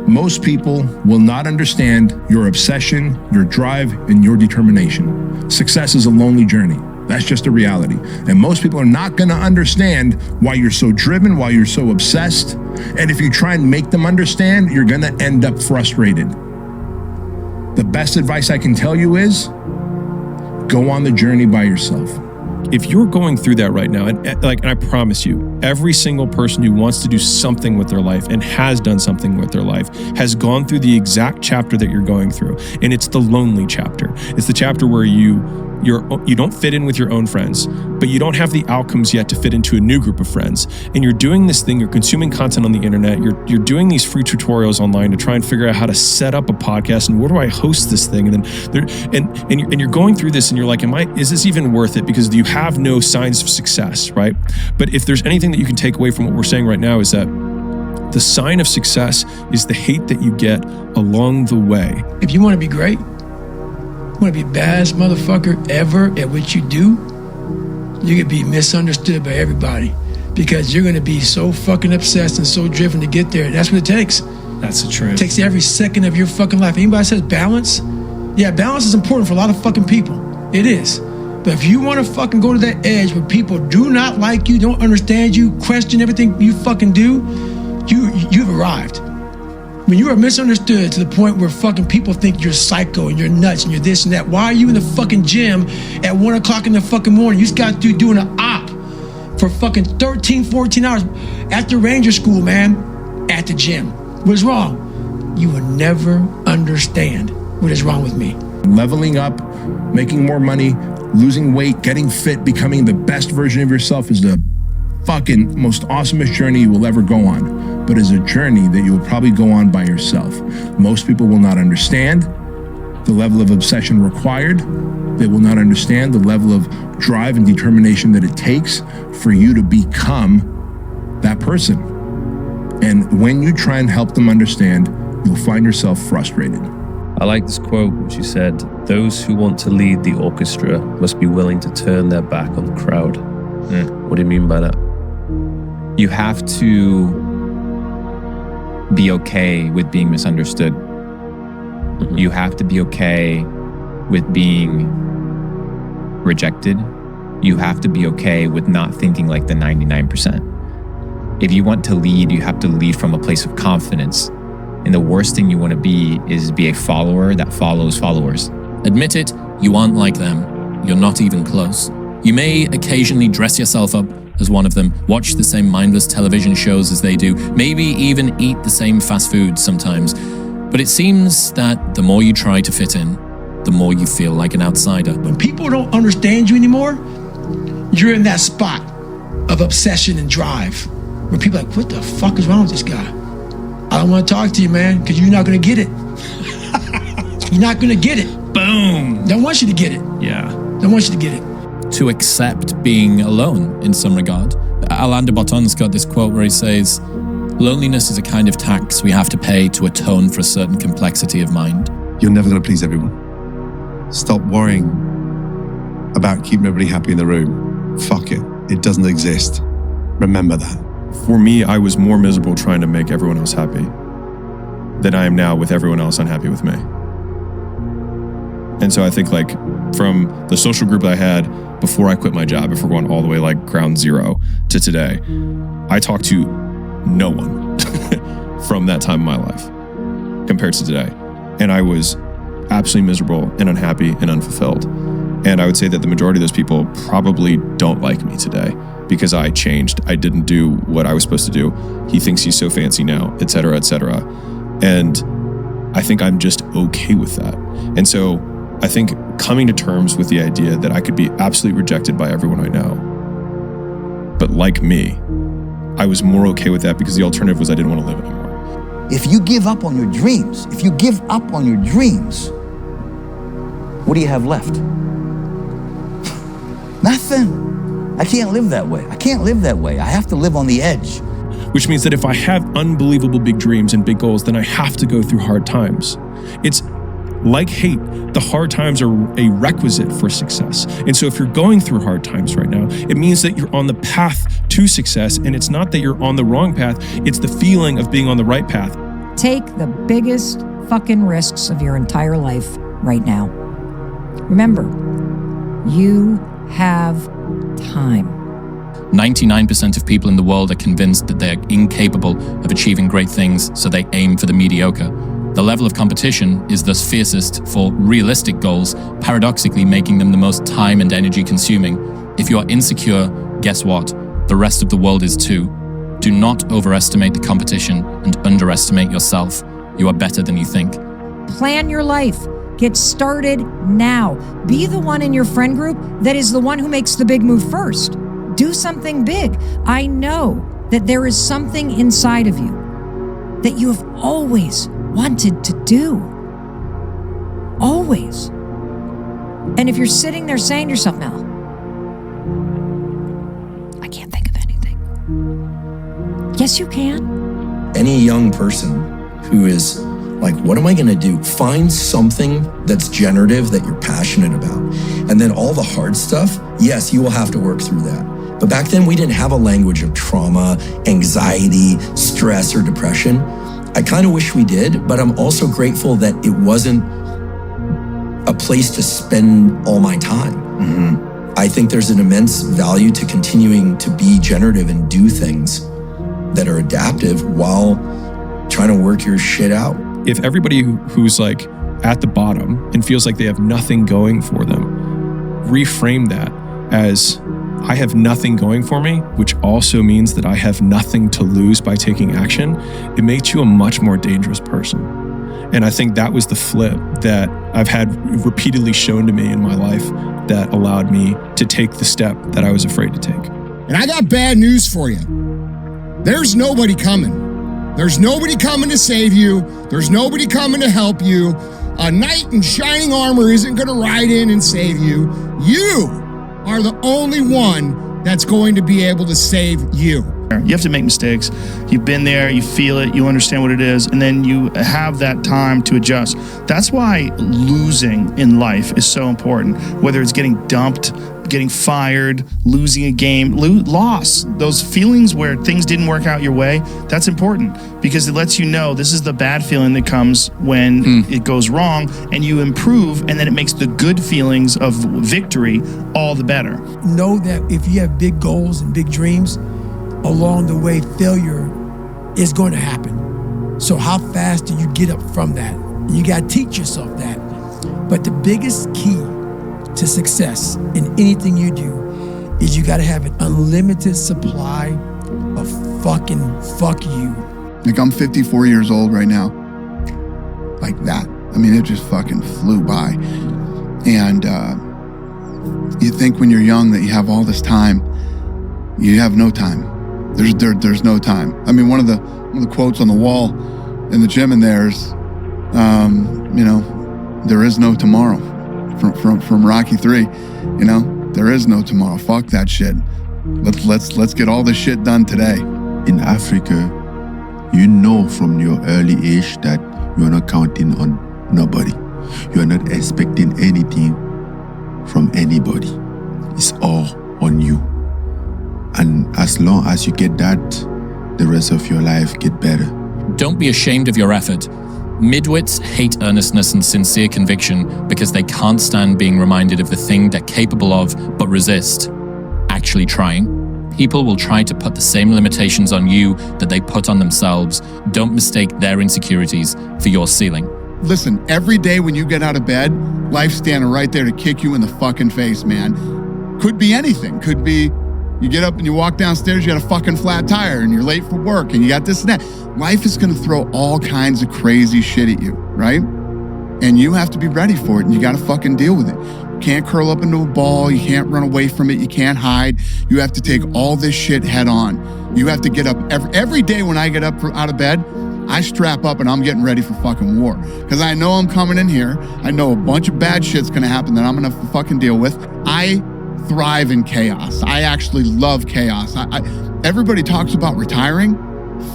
Most people will not understand your obsession, your drive, and your determination. Success is a lonely journey. That's just a reality. And most people are not going to understand why you're so driven, why you're so obsessed. And if you try and make them understand, you're going to end up frustrated. The best advice I can tell you is go on the journey by yourself. If you're going through that right now, and I promise you, every single person who wants to do something with their life and has done something with their life has gone through the exact chapter that you're going through. And it's the lonely chapter. It's the chapter where you don't fit in with your own friends, but you don't have the outcomes yet to fit into a new group of friends. And you're doing this thing, you're consuming content on the internet, you're doing these free tutorials online to try and figure out how to set up a podcast and where do I host this thing? And then you're going through this and you're like, is this even worth it? Because you have no signs of success, right? But if there's anything that you can take away from what we're saying right now is that the sign of success is the hate that you get along the way. If you want to be great, you want to be the baddest motherfucker ever at what you do, you're going to be misunderstood by everybody because you're going to be so fucking obsessed and so driven to get there. That's what it takes. That's the truth. It takes every second of your fucking life. Anybody says balance? Yeah, balance is important for a lot of fucking people. It is. But if you want to fucking go to that edge where people do not like you, don't understand you, question everything you fucking do, you've arrived. When you are misunderstood to the point where fucking people think you're psycho and you're nuts and you're this and that, why are you in the fucking gym at 1 o'clock in the fucking morning? You just got to doing an op for fucking 13, 14 hours at the Ranger School, man, at the gym. What is wrong? You will never understand what is wrong with me. Leveling up, making more money, losing weight, getting fit, becoming the best version of yourself is the fucking most awesomest journey you will ever go on. But is a journey that you will probably go on by yourself. Most people will not understand the level of obsession required. They will not understand the level of drive and determination that it takes for you to become that person. And when you try and help them understand, you'll find yourself frustrated. I like this quote, which you said, "Those who want to lead the orchestra must be willing to turn their back on the crowd." What do you mean by that? You have to be okay with being misunderstood. You have to be okay with being rejected. You have to be okay with not thinking like the 99%. If you want to lead, you have to lead from a place of confidence. And the worst thing you want to be is be a follower that follows followers. Admit it, you aren't like them. You're not even close. You may occasionally dress yourself up as one of them, watch the same mindless television shows as they do, maybe even eat the same fast food sometimes. But it seems that the more you try to fit in, the more you feel like an outsider. When people don't understand you anymore, you're in that spot of obsession and drive where people are like, what the fuck is wrong with this guy? I don't want to talk to you, man, because you're not going to get it. You're not going to get it. Boom. Don't want you to get it. Yeah. Don't want you to get it. To accept being alone in some regard. Alain de Botton's got this quote where he says, "Loneliness is a kind of tax we have to pay to atone for a certain complexity of mind." You're never going to please everyone. Stop worrying about keeping everybody happy in the room. Fuck it. It doesn't exist. Remember that. For me, I was more miserable trying to make everyone else happy than I am now with everyone else unhappy with me. And so I think like from the social group I had before I quit my job, if we're going all the way like ground zero to today, I talked to no one from that time in my life compared to today. And I was absolutely miserable and unhappy and unfulfilled. And I would say that the majority of those people probably don't like me today because I changed. I didn't do what I was supposed to do. He thinks he's so fancy now, et cetera, et cetera. And I think I'm just okay with that. And so I think coming to terms with the idea that I could be absolutely rejected by everyone I know, but like me, I was more okay with that because the alternative was I didn't want to live anymore. If you give up on your dreams, what do you have left? Nothing. I can't live that way. I have to live on the edge. Which means that if I have unbelievable big dreams and big goals, then I have to go through hard times. It's like hate. The hard times are a requisite for success. And so if you're going through hard times right now, it means that you're on the path to success. And it's not that you're on the wrong path, it's the feeling of being on the right path. Take the biggest fucking risks of your entire life right now. Remember, you have time. 99% of people in the world are convinced that they're incapable of achieving great things, so they aim for the mediocre. The level of competition is thus fiercest for realistic goals, paradoxically making them the most time and energy consuming. If you are insecure, guess what? The rest of the world is too. Do not overestimate the competition and underestimate yourself. You are better than you think. Plan your life. Get started now. Be the one in your friend group that is the one who makes the big move first. Do something big. I know that there is something inside of you that you have always wanted to do. Always. And if you're sitting there saying to yourself, Mel, I can't think of anything. Yes, you can. Any young person who is like, what am I going to do? Find something that's generative that you're passionate about. And then all the hard stuff, yes, you will have to work through that. But back then we didn't have a language of trauma, anxiety, stress, or depression. I kind of wish we did, but I'm also grateful that it wasn't a place to spend all my time. Mm-hmm. I think there's an immense value to continuing to be generative and do things that are adaptive while trying to work your shit out. If everybody who's like at the bottom and feels like they have nothing going for them, reframe that as I have nothing going for me, which also means that I have nothing to lose by taking action, it makes you a much more dangerous person. And I think that was the flip that I've had repeatedly shown to me in my life that allowed me to take the step that I was afraid to take. And I got bad news for you. There's nobody coming. There's nobody coming to save you. There's nobody coming to help you. A knight in shining armor isn't going to ride in and save you. You are the only one that's going to be able to save you. You have to make mistakes. You've been there, you feel it, you understand what it is, and then you have that time to adjust. That's why losing in life is so important, whether it's getting dumped, getting fired, losing a game, loss, those feelings where things didn't work out your way, that's important because it lets you know this is the bad feeling that comes when it goes wrong, and you improve, and then it makes the good feelings of victory all the better. Know that if you have big goals and big dreams, along the way, failure is going to happen. So how fast do you get up from that? You got to teach yourself that. But the biggest key to success in anything you do is you got to have an unlimited supply of fucking fuck you. Like, I'm 54 years old right now. Like that. I mean, it just fucking flew by. And you think when you're young that you have all this time. You have no time. There's no time. I mean, one of the quotes on the wall in the gym in there is, there is no tomorrow. From Rocky 3, there is no tomorrow. Fuck that shit. Let's get all this shit done today. In Africa, you know from your early age that you're not counting on nobody. You're not expecting anything from anybody. It's all on you. And as long as you get that, the rest of your life get better. Don't be ashamed of your effort. Midwits hate earnestness and sincere conviction because they can't stand being reminded of the thing they're capable of but resist actually trying. People will try to put the same limitations on you that they put on themselves. Don't mistake their insecurities for your ceiling. Listen, every day when you get out of bed, life's standing right there to kick you in the fucking face, man. Could be anything. Could be you get up and you walk downstairs, you got a fucking flat tire and you're late for work and you got this and that. Life is going to throw all kinds of crazy shit at you, right? And you have to be ready for it and you got to fucking deal with it. You can't curl up into a ball. You can't run away from it. You can't hide. You have to take all this shit head on. You have to get up every day when I get up out of bed, I strap up and I'm getting ready for fucking war. Because I know I'm coming in here. I know a bunch of bad shit's going to happen that I'm going to fucking deal with. I thrive in chaos. I actually love chaos. Everybody talks about retiring.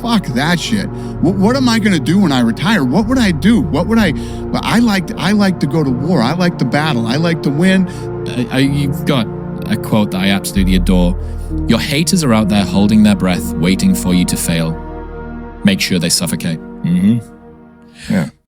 Fuck that shit. What am I going to do when I retire? What would I do? I like to go to war. I like to battle. I like to win. You've got a quote that I absolutely adore. Your haters are out there holding their breath, waiting for you to fail. Make sure they suffocate. Yeah.